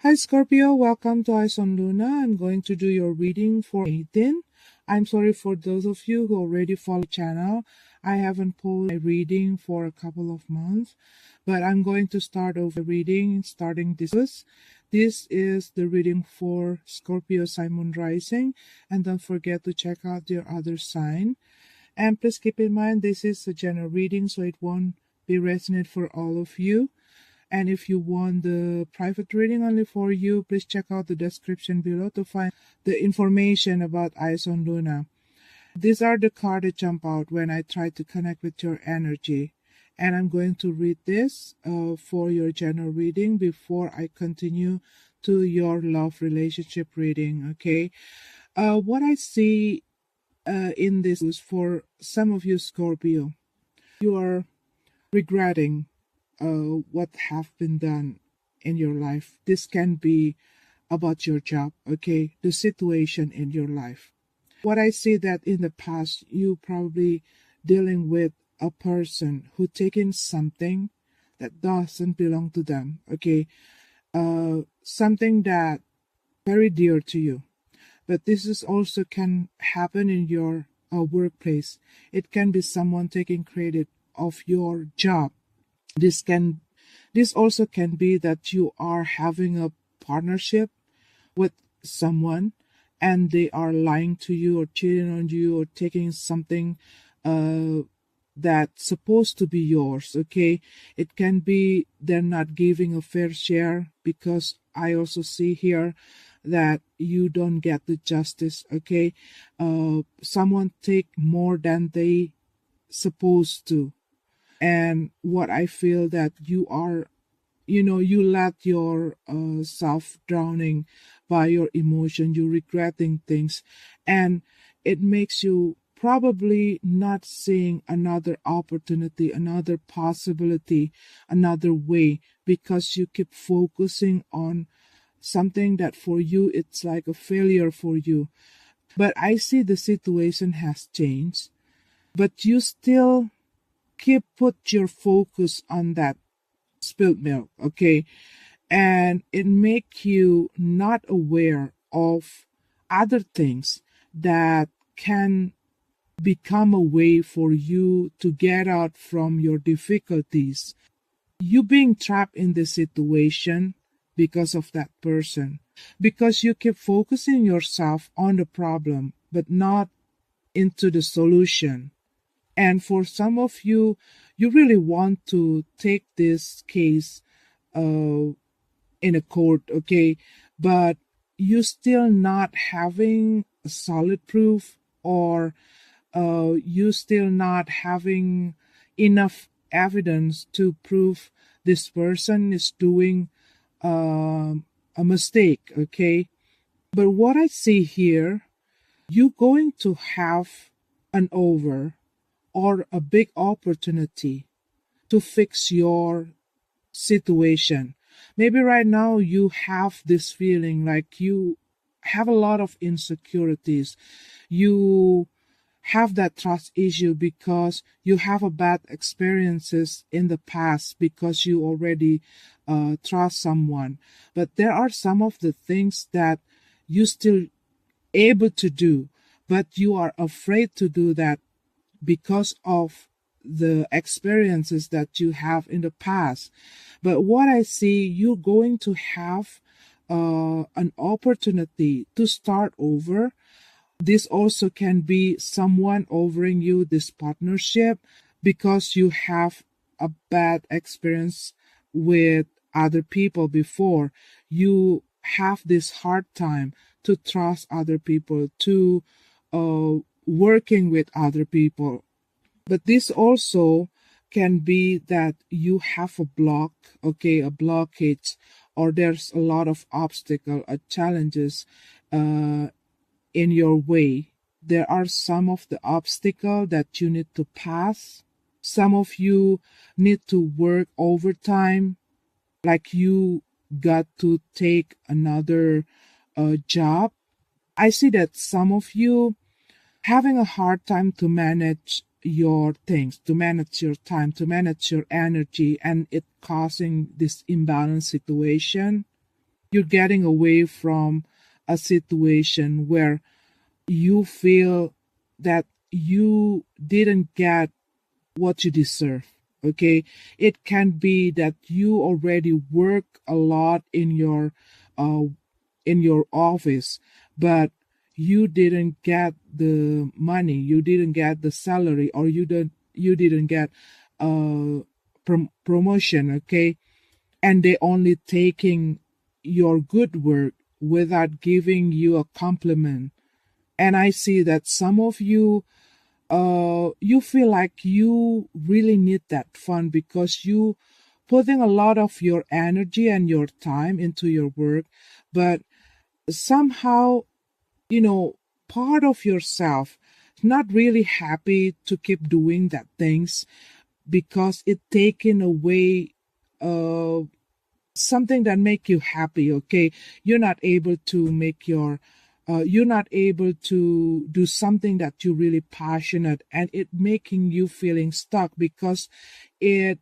Hi Scorpio, welcome to Eyes on Luna. I'm going to do your reading for 18. I'm sorry for those of you who already follow the channel. I haven't pulled my reading for a couple of months, but I'm going to start over reading starting this. This is the reading for Scorpio Sun Moon Rising, and don't forget to check out your other sign. And please keep in mind this is a general reading, so it won't be resonant for all of you. And if you want the private reading only for you, please check out the description below to find the information about Eyes on Luna. These are the cards that jump out when I try to connect with your energy. And I'm going to read this for your general reading before I continue to your love relationship reading, okay? What I see in this is for some of you, Scorpio, you are regretting what have been done in your life. This can be about your job, okay, the situation in your life. What I see that in the past you probably dealing with a person who taken something that doesn't belong to them, okay, something that very dear to you. But this is also can happen in your workplace. It can be someone taking credit of your job. This also can be that you are having a partnership with someone and they are lying to you or cheating on you or taking something that's supposed to be yours, okay? It can be they're not giving a fair share, because I also see here that you don't get the justice, okay? Someone take more than they supposed to. And what I feel that you are, you let your self drowning by your emotion, you regretting things, and it makes you probably not seeing another opportunity, another possibility, another way, because you keep focusing on something that for you it's like a failure for you. But I see the situation has changed, but you still put your focus on that spilled milk, okay? And it make you not aware of other things that can become a way for you to get out from your difficulties. You being trapped in the situation because of that person, because you keep focusing yourself on the problem but not into the solution. And for some of you, you really want to take this case in a court, okay? But you still not having a solid proof, or you still not having enough evidence to prove this person is doing a mistake, okay? But what I see here, you going to have an over or a big opportunity to fix your situation. Maybe right now you have this feeling like you have a lot of insecurities. You have that trust issue because you have a bad experiences in the past, because you already trust someone. But there are some of the things that you still able to do, but you are afraid to do that because of the experiences that you have in the past. But what I see, you're going to have an opportunity to start over. This also can be someone offering you this partnership because you have a bad experience with other people before. You have this hard time to trust other people, to working with other people. But this also can be that you have a block, okay, a blockage, or there's a lot of obstacle or challenges in your way. There are some of the obstacle that you need to pass. Some of you need to work overtime, like you got to take another job. I see that some of you having a hard time to manage your things, to manage your time, to manage your energy, and it causing this imbalanced situation. you're getting away from a situation where you feel that you didn't get what you deserve. Okay, it can be that you already work a lot uh in your office, but you didn't get the money, you didn't get the salary, or you didn't get promotion. Okay, and they only taking your good work without giving you a compliment. And I see that some of you, you feel like you really need that fun because you putting a lot of your energy and your time into your work, but somehow, you know, part of yourself not really happy to keep doing that things because it taken away uh something that make you happy. Okay, you're not able to make your you're not able to do something that you're really passionate, and it making you feeling stuck because it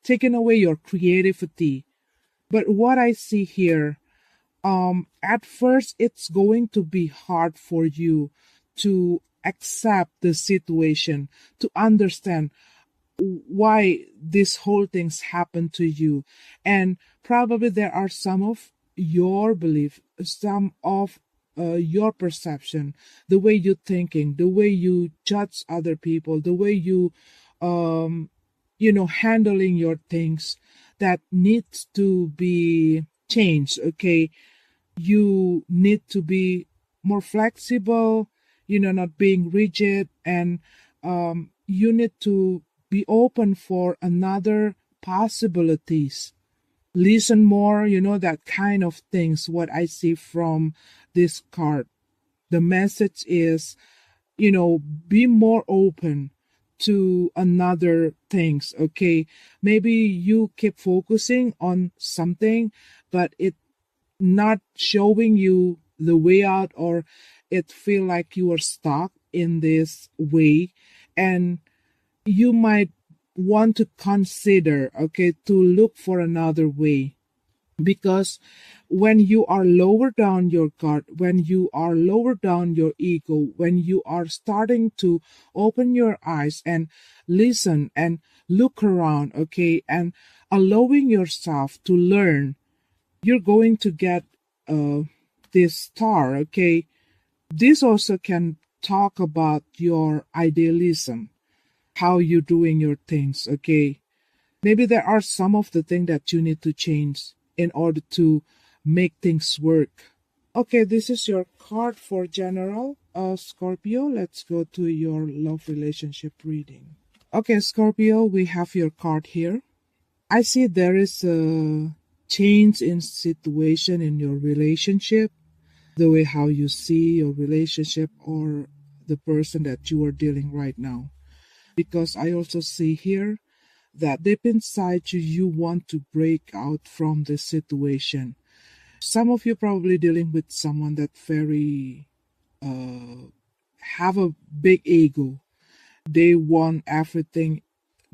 taking away your creativity. But what I see here, at first it's going to be hard for you to accept the situation, to understand why this whole things happen to you. And probably there are some of your belief, some of your perception, the way you thinking, the way you judge other people, the way you handling your things, that needs to be changed. Okay, you need to be more flexible, not being rigid, and you need to be open for another possibilities. Listen more, that kind of things. What I see from this card, the message is, be more open to another things. Okay, maybe you keep focusing on something, but it not showing you the way out, or it feel like you are stuck in this way, and you might want to consider, okay, to look for another way. Because when you are lower down your guard, when you are lower down your ego, when you are starting to open your eyes and listen and look around, okay, and allowing yourself to learn, you're going to get this star. Okay, this also can talk about your idealism, how you're doing your things. Okay, maybe there are some of the things that you need to change in order to make things work. Okay, this is your card for general Scorpio. Let's go to your love relationship reading. Okay, Scorpio, we have your card here. I see there is a change in situation in your relationship, the way how you see your relationship or the person that you are dealing right now. Because I also see here that deep inside you, you want to break out from the situation. Some of you probably dealing with someone that very have a big ego. They want everything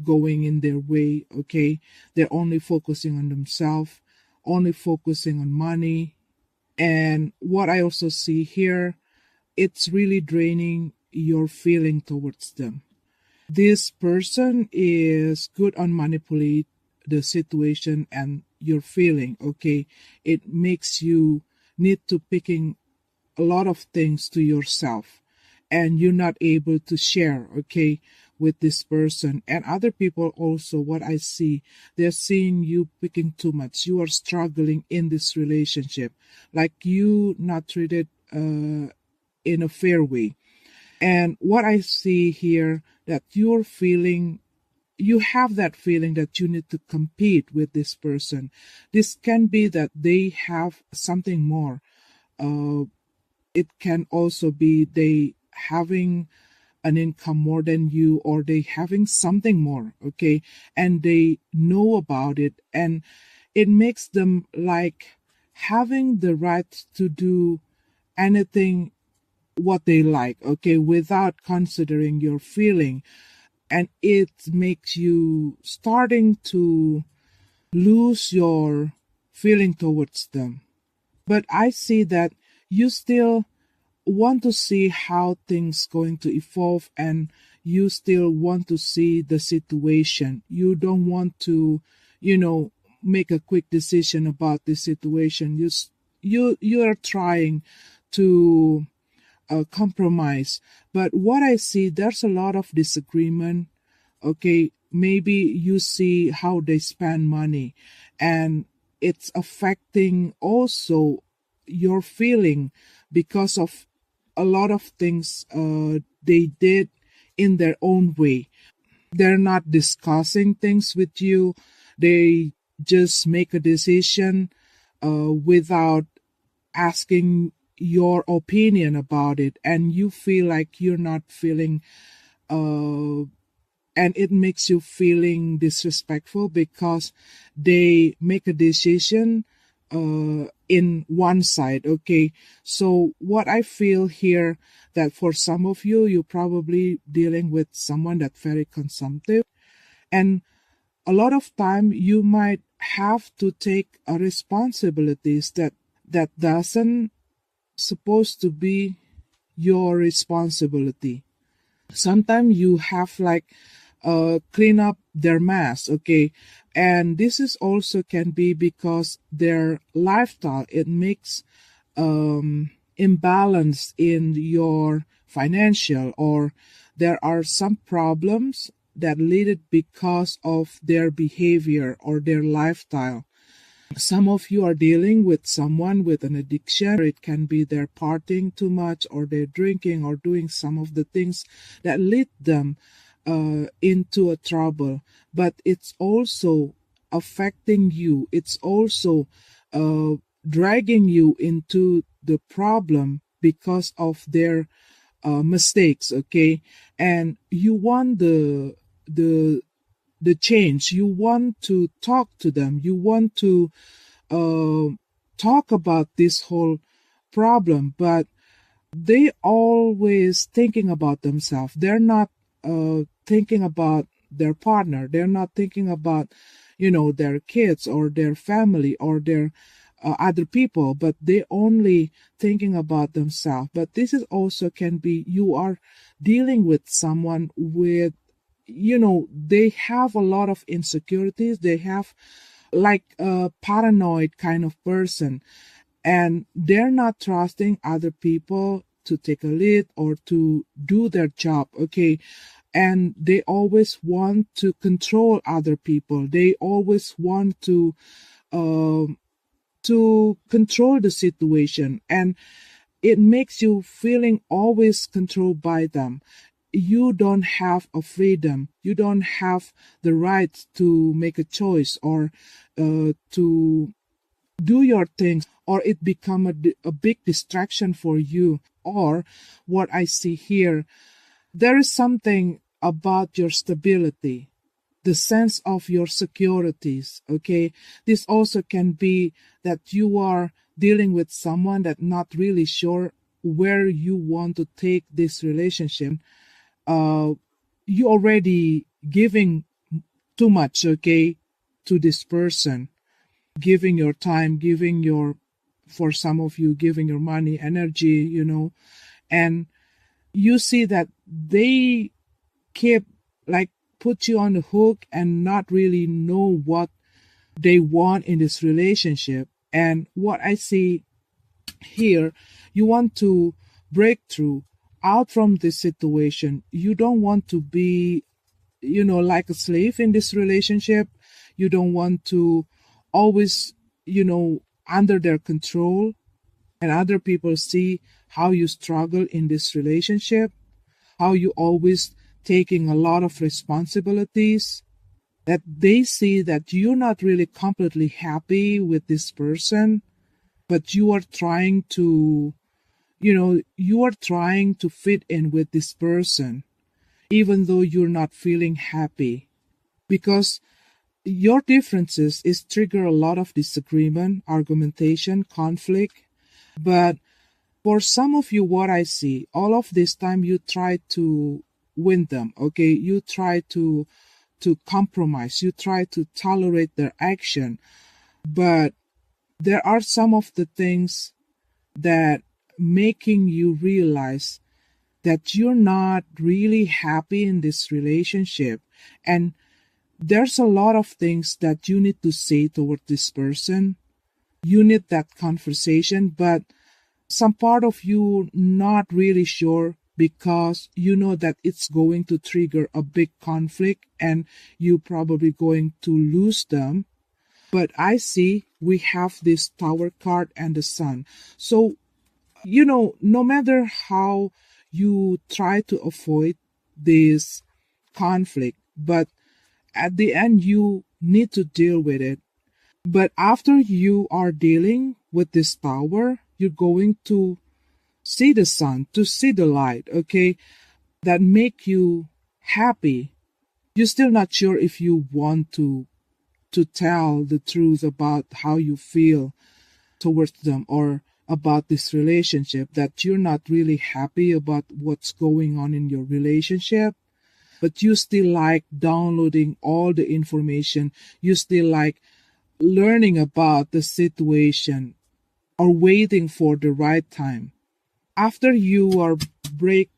going in their way. Okay, they're only focusing on themselves, only focusing on money. And what I also see here, it's really draining your feeling towards them. This person is good on manipulate the situation and your feeling. Okay, it makes you need to picking a lot of things to yourself, and you're not able to share, okay, with this person. And other people also, what I see, they're seeing you picking too much. You are struggling in this relationship, like you not treated in a fair way. And what I see here, that you're feeling, you have that feeling that you need to compete with this person. This can be that they have something more. It can also be they having an income more than you, or they having something more. Okay, and they know about it, and it makes them like having the right to do anything what they like, okay, without considering your feeling. And it makes you starting to lose your feeling towards them. But I see that you still want to see how things going to evolve, and you still want to see the situation. You don't want to, make a quick decision about the situation. You are trying to compromise. But what I see, there's a lot of disagreement. Okay, maybe you see how they spend money, and it's affecting also your feeling because of a lot of things they did in their own way. They're not discussing things with you. They just make a decision without asking your opinion about it, and you feel like you're not feeling and it makes you feeling disrespectful because they make a decision in one side. Okay, so what I feel here, that for some of you, you're probably dealing with someone that's very consumptive, and a lot of time you might have to take responsibilities that doesn't supposed to be your responsibility. Sometimes you have like clean up their mess. Okay, and this is also can be because their lifestyle, it makes imbalance in your financial, or there are some problems that lead it because of their behavior or their lifestyle. Some of you are dealing with someone with an addiction. It can be they're partying too much, or they're drinking, or doing some of the things that lead them into a trouble. But it's also affecting you. It's also dragging you into the problem because of their mistakes. Okay, and you want the change. You want to talk to them. You want to talk about this whole problem, but they always thinking about themselves. They're not thinking about their partner. They're not thinking about, their kids or their family or their other people, but they only thinking about themselves. But this is also can be you are dealing with someone with, they have a lot of insecurities. They have like a paranoid kind of person, and they're not trusting other people to take a lead or to do their job. Okay, and they always want to control other people. They always want to control the situation, and it makes you feeling always controlled by them. You don't have a freedom. You don't have the right to make a choice, or to do your things, or it become a big distraction for you. Or what I see here, there is something about your stability, the sense of your securities. Okay, this also can be that you are dealing with someone that not really sure where you want to take this relationship. You already giving too much, okay, to this person, giving your time, giving your, for some of you, giving your money, energy, and you see that they keep like put you on the hook and not really know what they want in this relationship. And what I see here, you want to break through out from this situation. You don't want to be, like a slave in this relationship. You don't want to always, under their control, and other people see how you struggle in this relationship, how you always taking a lot of responsibilities, that they see that you're not really completely happy with this person, but you are trying to, you are trying to fit in with this person, even though you're not feeling happy, because your differences is trigger a lot of disagreement, argumentation, conflict. But for some of you, what I see, all of this time you try to win them. Okay, you try to compromise, you try to tolerate their action, but there are some of the things that making you realize that you're not really happy in this relationship. And there's a lot of things that you need to say toward this person. You need that conversation, but some part of you not really sure because you know that it's going to trigger a big conflict and you probably going to lose them. But I see we have this Tower card and the Sun. So, no matter how you try to avoid this conflict, but at the end, you need to deal with it. But after you are dealing with this Tower, you're going to see the sun, to see the light, okay, that make you happy. You're still not sure if you want to tell the truth about how you feel towards them or about this relationship, that you're not really happy about what's going on in your relationship, but you still like downloading all the information. You still like learning about the situation or waiting for the right time. After you are break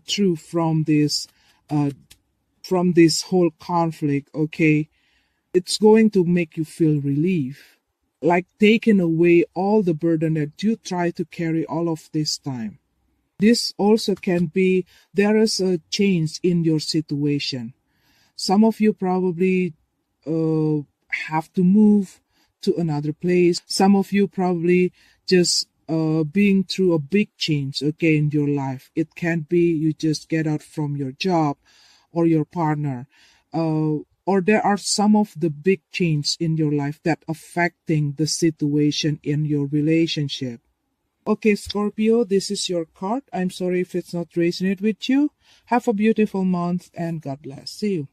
through from this whole conflict, okay, it's going to make you feel relief, like taking away all the burden that you try to carry all of this time. This also can be there is a change in your situation. Some of you probably have to move to another place. Some of you probably just being through a big change, okay, in your life. It can be you just get out from your job or your partner, or there are some of the big changes in your life that affecting the situation in your relationship. Okay, Scorpio, this is your card. I'm sorry if it's not resonating with you. Have a beautiful month and God bless. See you.